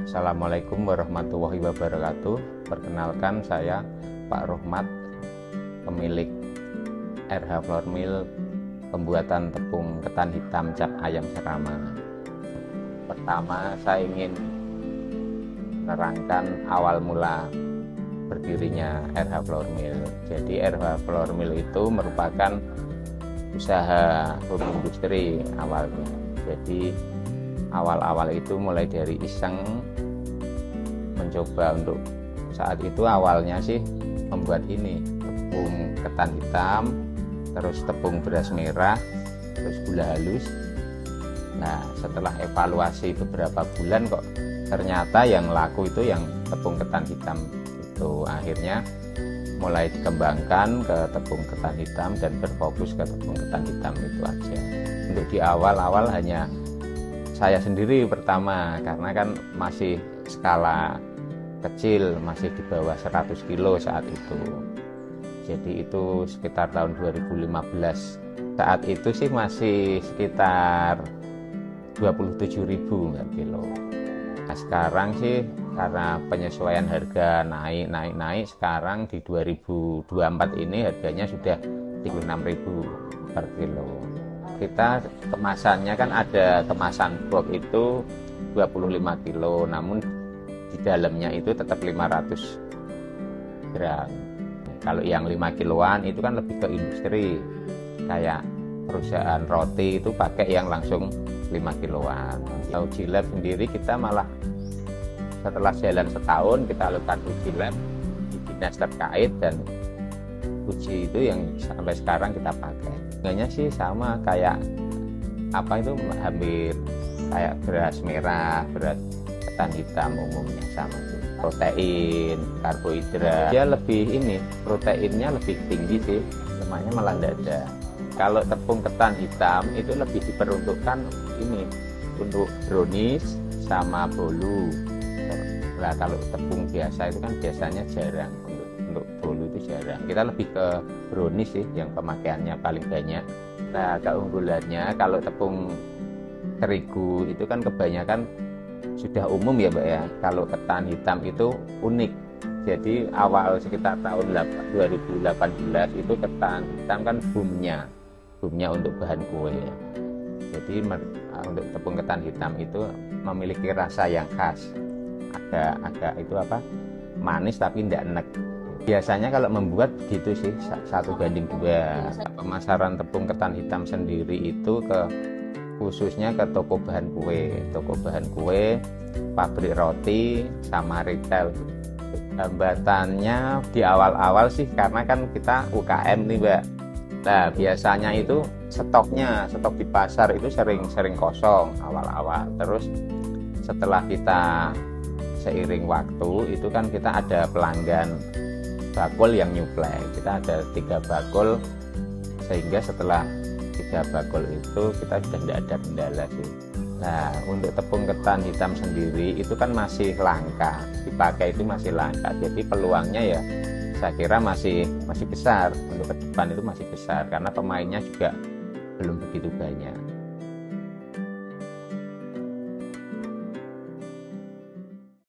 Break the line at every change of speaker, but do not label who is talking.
Assalamualaikum warahmatullahi wabarakatuh. Perkenalkan, saya Pak Rohmat, pemilik RH Flour Mill pembuatan tepung ketan hitam cap ayam serama. Pertama, saya ingin menerangkan awal mula berdirinya RH Flour Mill. Jadi RH Flour Mill itu merupakan usaha home industri awalnya. Jadi awal-awal itu mulai dari iseng mencoba untuk saat itu awalnya sih membuat ini tepung ketan hitam, terus tepung beras merah, terus gula halus. Nah, setelah evaluasi beberapa bulan kok ternyata yang laku itu yang tepung ketan hitam itu. Akhirnya mulai dikembangkan ke tepung ketan hitam dan berfokus ke tepung ketan hitam itu aja. Untuk di awal-awal hanya saya sendiri pertama, karena kan masih skala kecil, masih di bawah 100 kilo saat itu. Jadi itu sekitar tahun 2015. Saat itu sih masih sekitar 27.000 kilo. Nah, sekarang sih karena penyesuaian harga naik, sekarang di 2024 ini harganya sudah 36.000 per kilo. Kita kemasannya kan ada kemasan box itu 25 kilo, namun di dalamnya itu tetap 500 gram. Kalau yang 5 kiloan itu kan lebih ke industri, kayak perusahaan roti itu pakai yang langsung 5 kiloan. Kalau uji lab sendiri kita malah setelah jalan setahun kita lakukan uji lab di dinas terkait, dan uji itu yang sampai sekarang kita pakai. Harganya sih sama kayak apa itu, hampir kayak beras merah, beras ketan hitam umumnya sama tuh. Protein, karbohidrat, dia lebih ini, proteinnya lebih tinggi sih, lemaknya malah tidak ada. Kalau tepung ketan hitam itu lebih diperuntukkan ini untuk brownies sama bolu. Nah, kalau tepung biasa itu kan biasanya jarang, untuk bolu itu jarang. Kita lebih ke brownies sih yang pemakaiannya paling banyak. Nah, keunggulannya kalau tepung terigu itu kan kebanyakan sudah umum ya Mbak ya. Kalau ketan hitam itu unik. Jadi awal sekitar tahun 2018 itu ketan hitam kan boomnya untuk bahan kue. Jadi untuk tepung ketan hitam itu memiliki rasa yang khas. Agak itu apa, manis tapi tidak enek. Biasanya kalau membuat gitu sih 1:2. Pemasaran tepung ketan hitam sendiri itu khususnya ke toko bahan kue, pabrik roti, sama retail. Hambatannya di awal-awal sih karena kan kita UKM nih Mbak. Nah, biasanya itu stok di pasar itu sering kosong awal-awal. Terus setelah kita seiring waktu itu kan kita ada pelanggan bakul yang nyuplai. Kita ada 3 bakul, sehingga setelah 3 bakul itu kita sudah tidak ada kendala sih. Nah, untuk tepung ketan hitam sendiri itu kan masih langka, dipakai itu masih langka. Jadi peluangnya ya saya kira masih besar, untuk ke depan itu masih besar karena pemainnya juga belum begitu banyak.